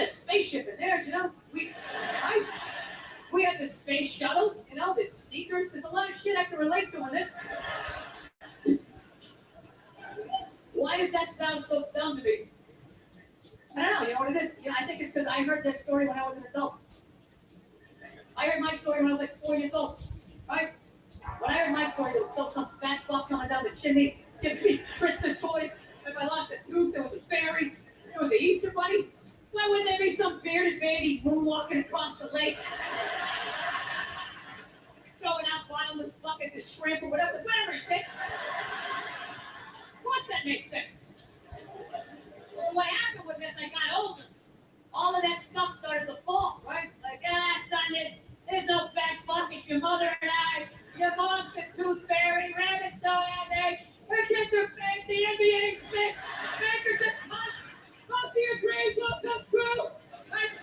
a spaceship in there, you know. We had the space shuttle, you know, the sneakers. There's a lot of shit I can relate to in this. Why does that sound so dumb to me? I don't know. You know what it is? You know, I think it's because I heard that story when I was an adult. I heard my story when I was like 4 years old. Right? When I heard my story, there was still some fat fuck coming down the chimney, giving me Christmas toys. If I lost a tooth, there was a fairy. There was an Easter bunny. Why wouldn't there be some bearded baby moonwalking across the lake? Throwing out bottomless buckets of shrimp or whatever it is. Of course that makes sense. Well, what happened was as I got older, all of that stuff started to fall, right? Like, son, there's no fat fuck, it's your mother and I. Your mom's the tooth fairy, rabbits don't have eggs. Her kids are fake, the NBA sticks, bankers are cunts. Go to your dreams, will come true. Right?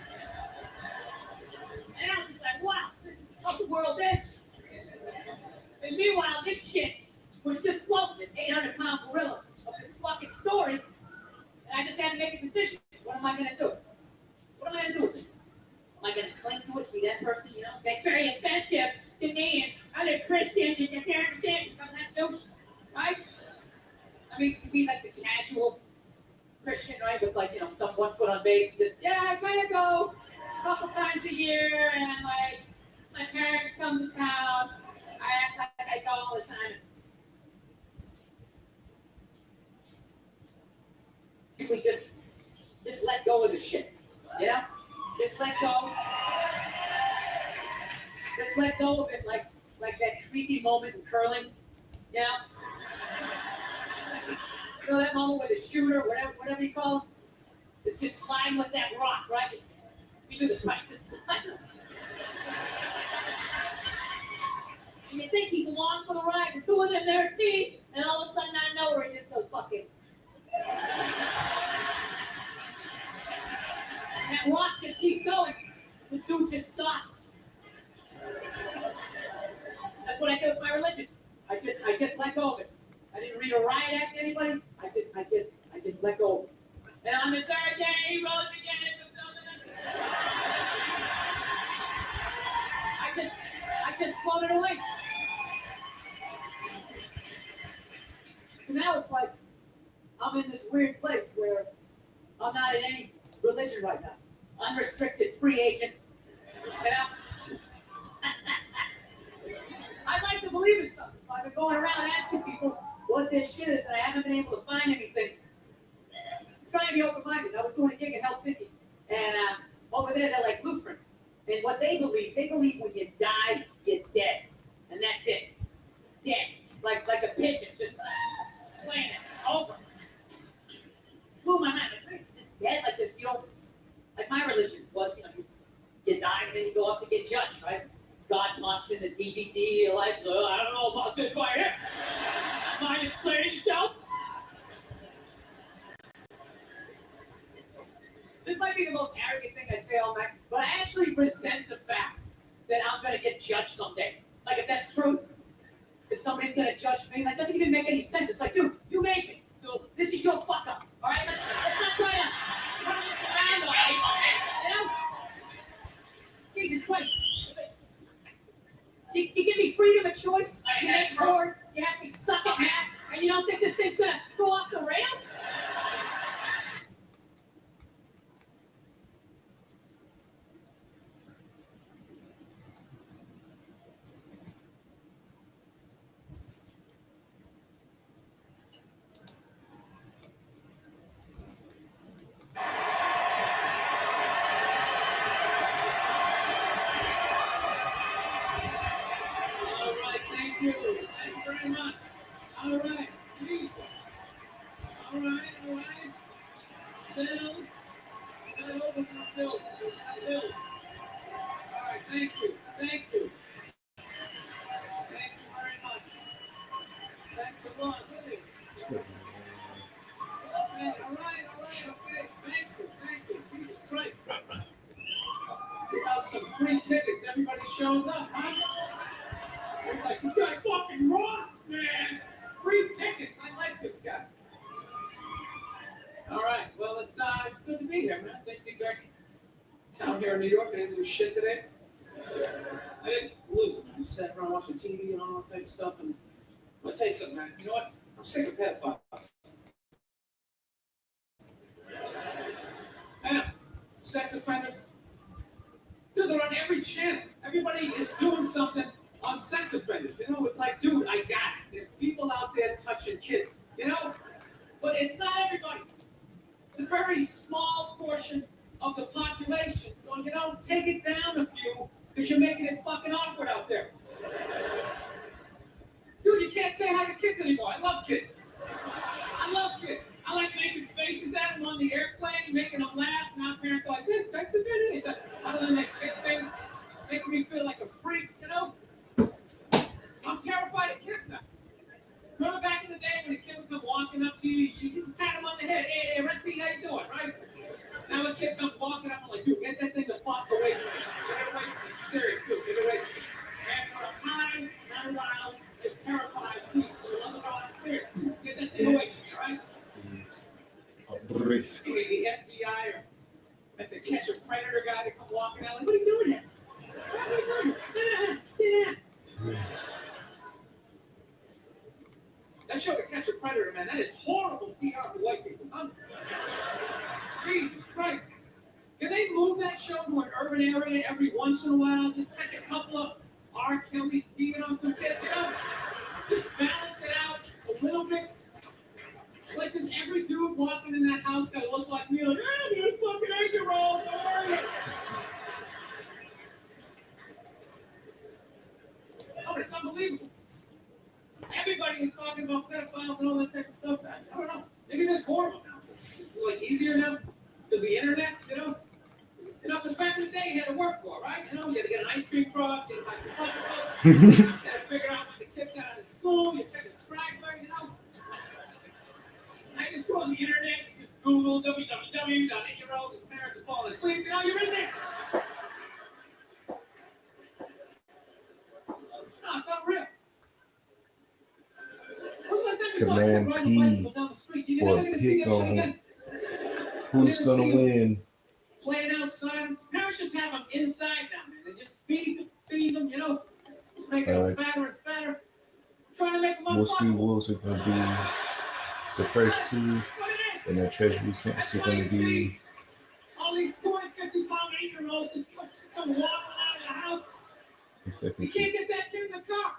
And I was just like, wow, this is what the world is. And meanwhile, this shit was just floating, this 800-pound gorilla of this fucking story. And I just had to make a decision. What am I going to do? What am I going to do with this? Am I going to cling to it, be that person, you know? That's very offensive to me and other Christians and your parents did because that's so, right? I mean, you be like the casual Christian, right? With like, you know, some 1 foot on base. Just, yeah, I kind of go a couple times a year and like my parents come to town. I act like I go all the time. We just let go of the shit, you know? Just let go. Just let go of it, like that creepy moment in curling, you know? You know that moment with the shooter, whatever you call him? It's just sliding with that rock, right? You do this right. Just slide. And you think he's along for the ride, you're doing it there, teeth, and all of a sudden out of nowhere he just goes fucking. That rock just keeps going. The dude just stops. That's what I did with my religion. I just let go of it. I didn't read a riot act to anybody. I just let go of it. And on the third day, he rose again. I just floated away. So now it's like I'm in this weird place where I'm not in any religion right now. Unrestricted free agent. You know? I like to believe in something. So I've been going around asking people what this shit is, and I haven't been able to find anything. I'm trying to be open-minded. I was doing a gig in Helsinki, and over there they're like Lutheran. And what they believe when you die, you're dead. And that's it. Dead. Like a pigeon, just playing it over. Blew my mind. Like, just dead like this. You don't. Like my religion was, you know, you die and then you go up to get judged, right? God pops in the DVD. You're like, I don't know about this right here. Mind explaining yourself? This might be the most arrogant thing I say all night, but I actually resent the fact that I'm going to get judged someday. Like, if that's true, if somebody's going to judge me, that doesn't even make any sense. It's like, dude, you made me. So this is your fuck up. All right? Let's not try to run this around, right? You know? Jesus Christ. You give me freedom of choice. You make yours. You have to suck at that. And you don't think this thing's going to go off the rails? Shows up, huh? It's like, this guy fucking rocks, man! Free tickets, I like this guy. All right, well, it's good to be here, man. It's nice to be back Town here in New York, I didn't do shit today. I didn't lose it. I just sat around watching TV and all that type of stuff. And I'm gonna tell you something, man. You know what? I'm sick of pedophiles. And sex offenders. Dude, they're on every channel. Everybody is doing something on sex offenders. You know, it's like, dude, I got it. There's people out there touching kids. You know? But it's not everybody. It's a very small portion of the population. So, you know, take it down a few because you're making it fucking awkward out there. Dude, you can't say hi to kids anymore. I love kids. I love kids. I like making faces at them on the airplane, making them laugh. Now parents are like, this sex offender? It's like, other than that kid thing, making me feel like a freak, you know? I'm terrified of kids now. Remember back in the day when a kid would come walking up to you, you pat him on the head, hey, Rusty, how you doing, right? Now a kid comes walking up, I'm like, dude, get that thing the fuck away from me. Get it away from me. Serious, dude, get it away from me. And for a time, not around, just terrified people. Serious. Get that thing away from me, right? Yes. The FBI or at the catch a predator guy to come walking out, like, what are you doing here? What are you doing? Sit down. That show, To Catch a Predator, man, that is horrible PR for white people. Jesus Christ. Can they move that show to an urban area every once in a while? Just take a couple of R. Kelly's beating on some kids, you know? Just balance it out a little bit. It's like, does every dude walking in that house gotta look like me? Like, I'm a fucking 8-year-old. How are you? Oh, but it's unbelievable. Everybody is talking about pedophiles and all that type of stuff. I don't know. Maybe that's horrible now. It's like easier now because the internet, you know? You know, because back in the day you had to work for it, right? You know, you had to get an ice cream truck, you had to buy some pocketbooks, you had to figure out when the kids got out of school, you take a straggler, you know? Now you just go on the internet, you just Google www.8-year-old, his parents are falling asleep, you know, you're in there. No, it's unreal. Command P for pick on who's gonna win. Playing outside. Parents just have them inside now, man. They just feed them, you know. Just making them fatter and fatter. Trying to make them Mostly unfuckable. Wolves are gonna be the first two, and the treasury sentence are gonna be all these 40, 50-pound 8-year-olds just come walking out of the house. the second You two. can't get that kid in the car.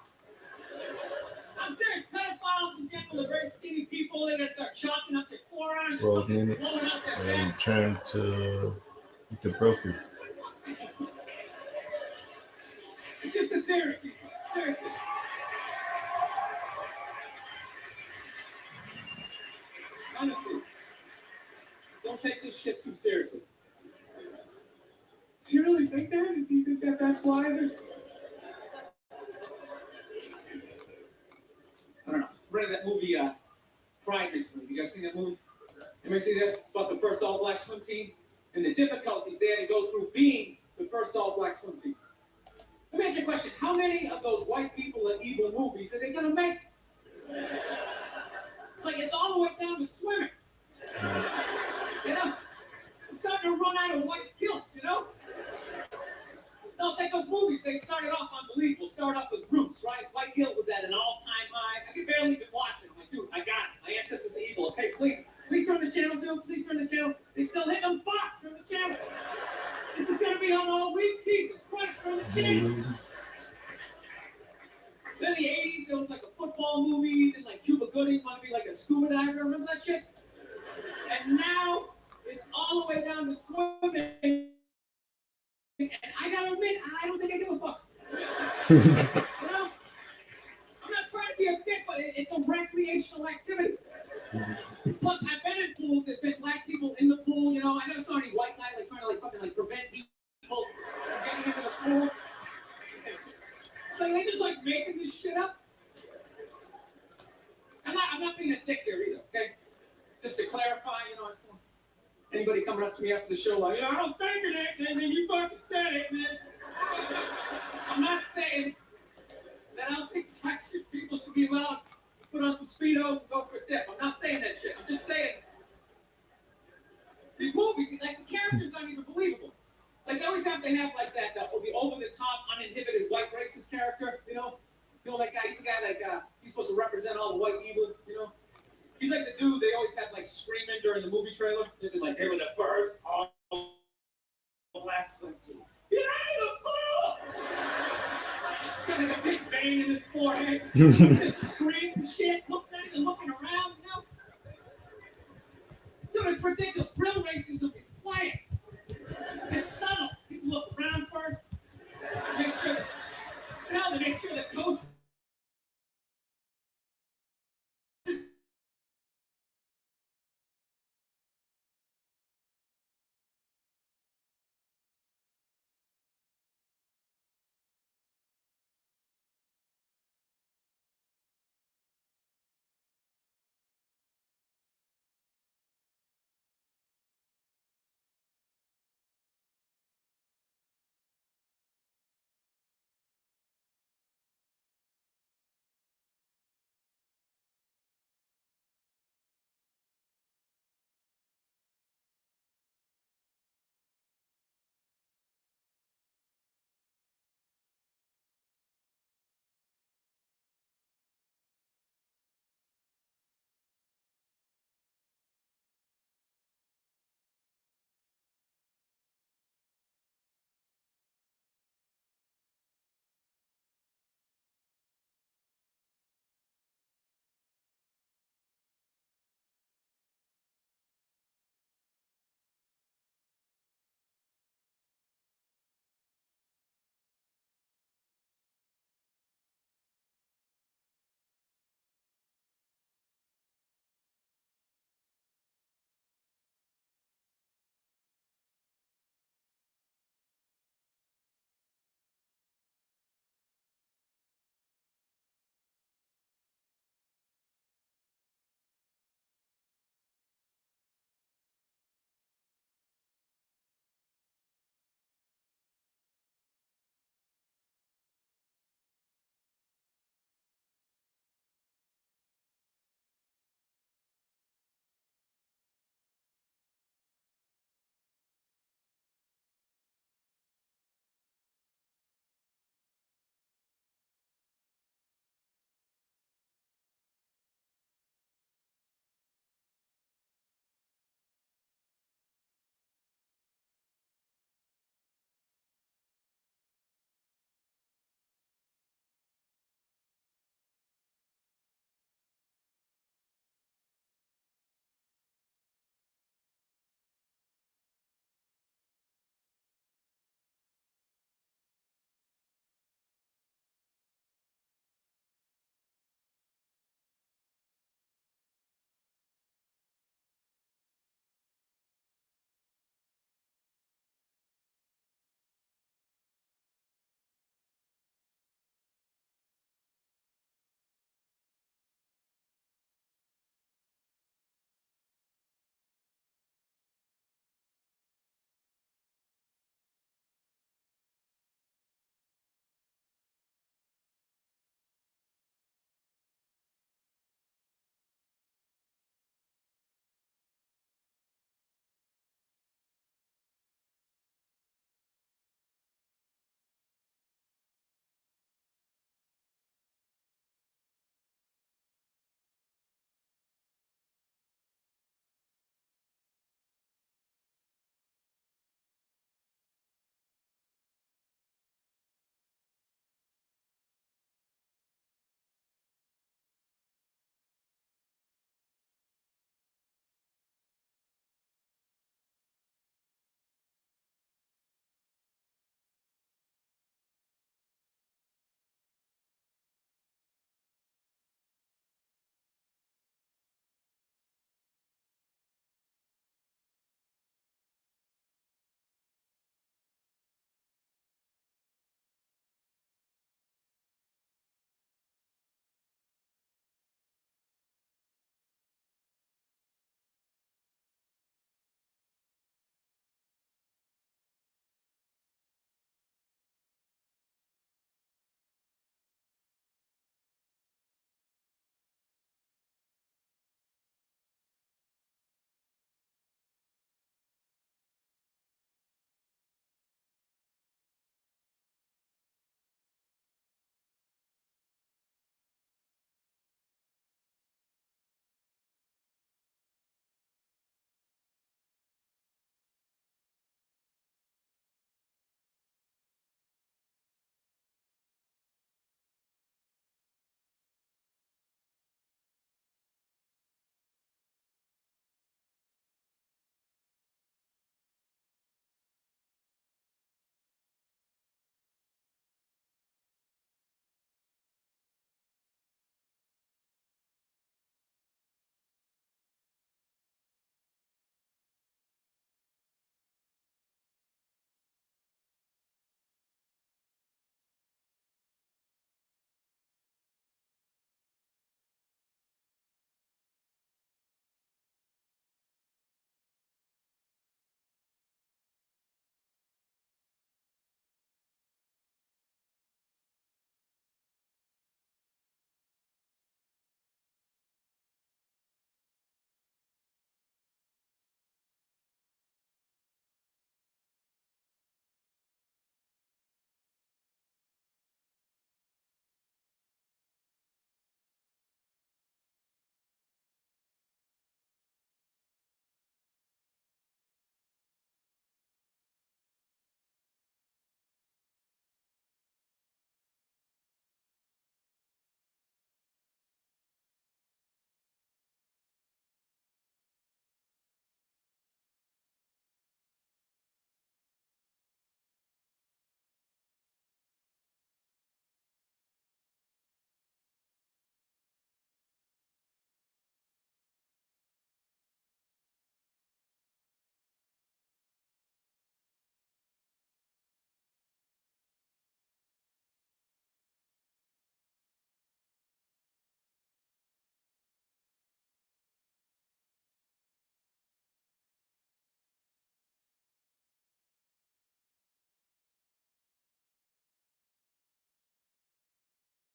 I'm serious. Pedophiles in general are very skinny people. They gotta start chopping up their forearms. 12 minutes and return to the broker. It's just a theory. Seriously. Honestly, don't take this shit too seriously. Do you really think that? If you think that that's why there's... I don't know. Read that movie, Pride recently. You guys seen that movie? Anybody see that? It's about the first all-black swim team and the difficulties they had to go through being the first all-black swim team. Let me ask you a question. How many of those white people in evil movies are they going to make? It's like it's all the way down to swimming. You know? I'm starting to run out of white kilts, you know? No, it's like those movies, they started off unbelievable. Start off with Roots, right? White guilt was at an all-time high. I could barely even watch it. I'm like, dude, I got it. My ancestors are evil. Okay, please turn the channel, dude. Please turn the channel. They still hit them. Fuck, turn the channel. This is going to be on all week. Jesus Christ, turn the channel. Then in the 80s, there was like a football movie. Then like Cuba Gooding wanted to be like a scuba diver. Remember that shit? And now it's all the way down to swimming. And I gotta admit, I don't think I give a fuck. You know? I'm not trying to be a dick, but it's a recreational activity. Plus, I've been in pools, there's been black people in the pool, you know. I never saw any white guy like trying to like fucking like prevent people from getting into the pool. So they just like making this shit up. I'm not being a dick here either, okay? Just to clarify, you know, I just want anybody coming up to me after the show like, you know, I was thinking it, and then you fucking said it, man. I'm not saying that I don't think people should be allowed to put on some Speedos and go for a dip. I'm not saying that shit. I'm just saying these movies, like the characters aren't even believable. Like don't they have like that, the over-the-top, uninhibited white racist character, you know? That guy, he's a guy like, he's supposed to represent all the white evil, you know? He's like the dude they always have like screaming during the movie trailer. They're like, they were the first all-black swim team. Get out of the pool! He's got like a big vein in his forehead. Just screaming shit, looking around, you know? Dude, it's ridiculous. Real racism